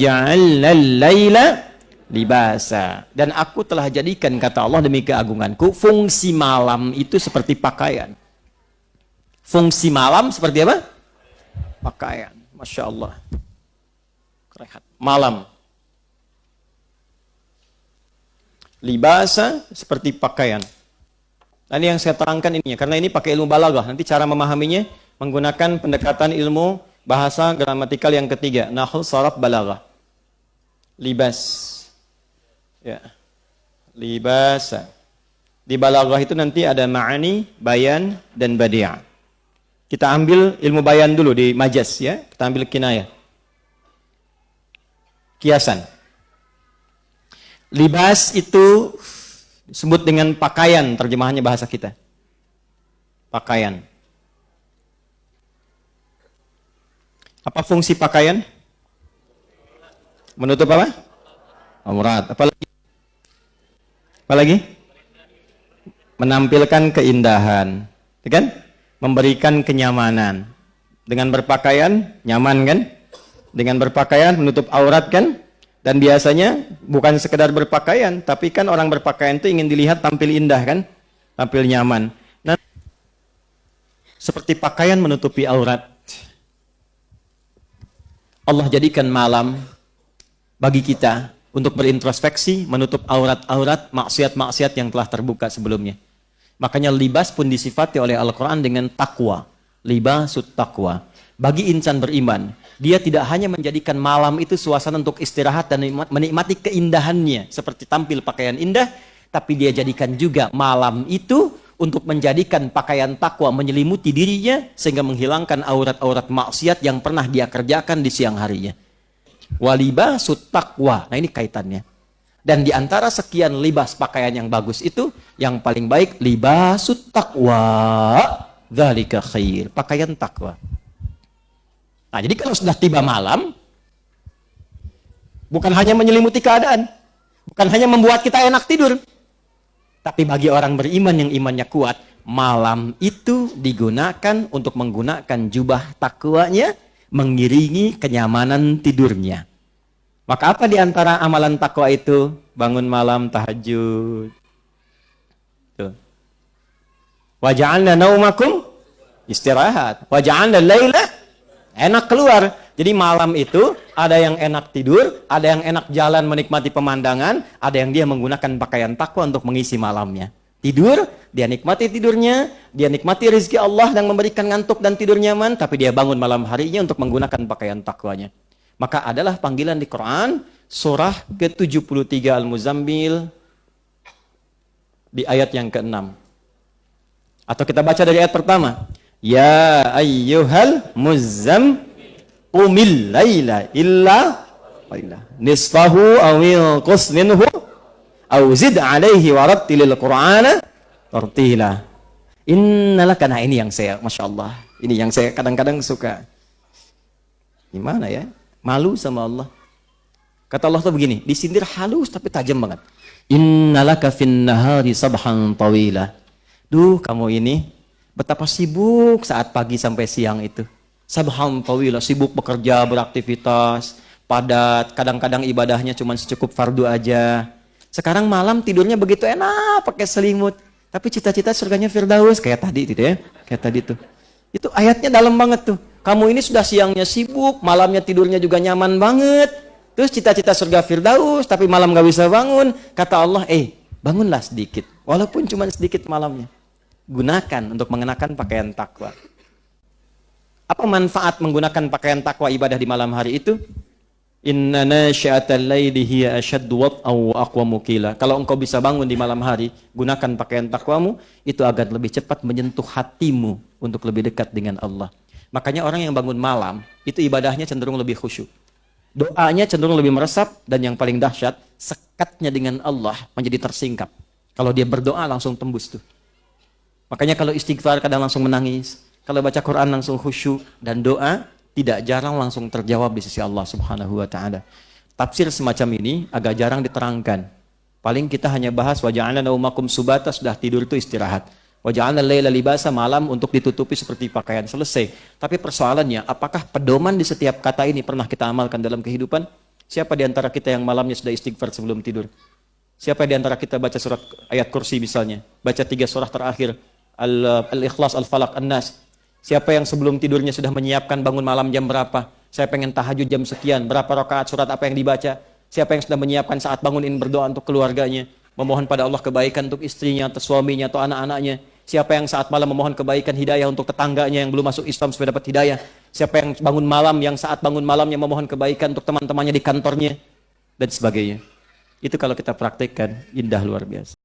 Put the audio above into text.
ja'alnal laila libasa. Dan aku telah jadikan, kata Allah demi keagunganku, fungsi malam itu seperti pakaian. Fungsi malam seperti apa? Pakaian. Masya Allah. Rehat. Malam. Libasa seperti pakaian. Nah, ini yang saya terangkan ini, karena ini pakai ilmu balaghah. Nanti cara memahaminya menggunakan pendekatan ilmu bahasa gramatikal yang ketiga, nahwu, sharaf, balaghah. Libas. Ya. Libasa. Di balaghah itu nanti ada ma'ani, bayan, dan badi'. Kita ambil ilmu bayan dulu di majaz ya. Kita ambil kinayah. Kiasan. Libas itu disebut dengan pakaian, terjemahannya bahasa kita. Pakaian. Apa fungsi pakaian? Menutup apa? Aurat. Apalagi? Apalagi? Menampilkan keindahan. Kan? Memberikan kenyamanan. Dengan berpakaian, nyaman kan? Dengan berpakaian, menutup aurat kan? Dan biasanya bukan sekedar berpakaian, tapi kan orang berpakaian itu ingin dilihat tampil indah kan? Tampil nyaman. Nah, seperti pakaian menutupi aurat. Allah jadikan malam bagi kita untuk berintrospeksi, menutup aurat-aurat maksiat-maksiat yang telah terbuka sebelumnya. Makanya libas pun disifati oleh Al-Quran dengan takwa. Libasut takwa. Bagi insan beriman, dia tidak hanya menjadikan malam itu suasana untuk istirahat dan menikmati keindahannya, seperti tampil pakaian indah, tapi dia jadikan juga malam itu untuk menjadikan pakaian takwa menyelimuti dirinya, sehingga menghilangkan aurat-aurat maksiat yang pernah dia kerjakan di siang harinya. Walibasut taqwa. Nah, ini kaitannya. Dan di antara sekian libas pakaian yang bagus itu, yang paling baik libasut taqwa. Dzalika khair. Pakaian takwa. Nah, jadi kalau sudah tiba malam, bukan hanya menyelimuti keadaan, bukan hanya membuat kita enak tidur, tapi bagi orang beriman yang imannya kuat, malam itu digunakan untuk menggunakan jubah takwanya, mengiringi kenyamanan tidurnya. Maka apa di antara amalan takwa itu? Bangun malam tahajud. Tuh. Wa ja'alna naumakum istirahat. Wa ja'alna laila enak keluar. Jadi malam itu ada yang enak tidur, ada yang enak jalan menikmati pemandangan, ada yang dia menggunakan pakaian takwa untuk mengisi malamnya. Tidur, dia nikmati tidurnya, dia nikmati rezeki Allah yang memberikan ngantuk dan tidur nyaman, tapi dia bangun malam harinya untuk menggunakan pakaian takwanya. Maka adalah panggilan di Quran, surah ke-73 Al-Muzammil, di ayat yang ke-6. Atau kita baca dari ayat pertama. Ya ayyuhal muzzam umil laila illa nisfahu awil qus minhu aw zid alaihi warattilil qur'ana tartila. Innalaka. Nah, ini yang saya, Masya Allah, ini yang saya kadang-kadang suka. Gimana ya? Malu sama Allah. Kata Allah tuh begini, disindir halus tapi tajam banget. Innalaka fin nahari sabhan tawila. Duh, kamu ini betapa sibuk saat pagi sampai siang itu. Sabhan tawila, sibuk bekerja, beraktivitas, padat, kadang-kadang ibadahnya cuma secukup fardu aja. Sekarang malam tidurnya begitu enak, pakai selimut. Tapi cita-cita surganya Firdaus, kayak tadi gitu ya. Kayak tadi tuh. Itu ayatnya dalam banget tuh. Kamu ini sudah siangnya sibuk, malamnya tidurnya juga nyaman banget. Terus cita-cita surga Firdaus, tapi malam gak bisa bangun. Kata Allah, bangunlah sedikit. Walaupun cuma sedikit malamnya. Gunakan untuk mengenakan pakaian takwa. Apa manfaat menggunakan pakaian takwa ibadah di malam hari itu? Inna nasyi'atal laili hiya ashaddu wat'an wa aqwamu qila. Kalau engkau bisa bangun di malam hari, gunakan pakaian takwamu, itu agar lebih cepat menyentuh hatimu untuk lebih dekat dengan Allah. Makanya orang yang bangun malam, itu ibadahnya cenderung lebih khusyuk. Doanya cenderung lebih meresap, dan yang paling dahsyat, sekatnya dengan Allah menjadi tersingkap. Kalau dia berdoa langsung tembus tuh. Makanya kalau istighfar kadang langsung menangis, kalau baca Quran langsung khusyuk, dan doa tidak jarang langsung terjawab di sisi Allah Subhanahu wa taala. Tafsir semacam ini agak jarang diterangkan. Paling kita hanya bahas wa ja'alna naumakum subata, sudah tidur itu istirahat. Wa ja'alna laila libasa, malam untuk ditutupi seperti pakaian, selesai. Tapi persoalannya, apakah pedoman di setiap kata ini pernah kita amalkan dalam kehidupan? Siapa di antara kita yang malamnya sudah istighfar sebelum tidur? Siapa di antara kita baca surat ayat kursi misalnya? Baca 3 surah terakhir. Al-Ikhlas, Al-Falaq, An-Nas. Siapa yang sebelum tidurnya sudah menyiapkan bangun malam jam berapa? Saya pengen tahajud jam sekian. Berapa rakaat surat apa yang dibaca? Siapa yang sudah menyiapkan saat bangun ini berdoa untuk keluarganya? Memohon pada Allah kebaikan untuk istrinya, atau suaminya, atau anak-anaknya. Siapa yang saat malam memohon kebaikan hidayah untuk tetangganya yang belum masuk Islam supaya dapat hidayah? Siapa yang bangun malam, yang saat bangun malamnya memohon kebaikan untuk teman-temannya di kantornya? Dan sebagainya. Itu kalau kita praktekkan, indah luar biasa.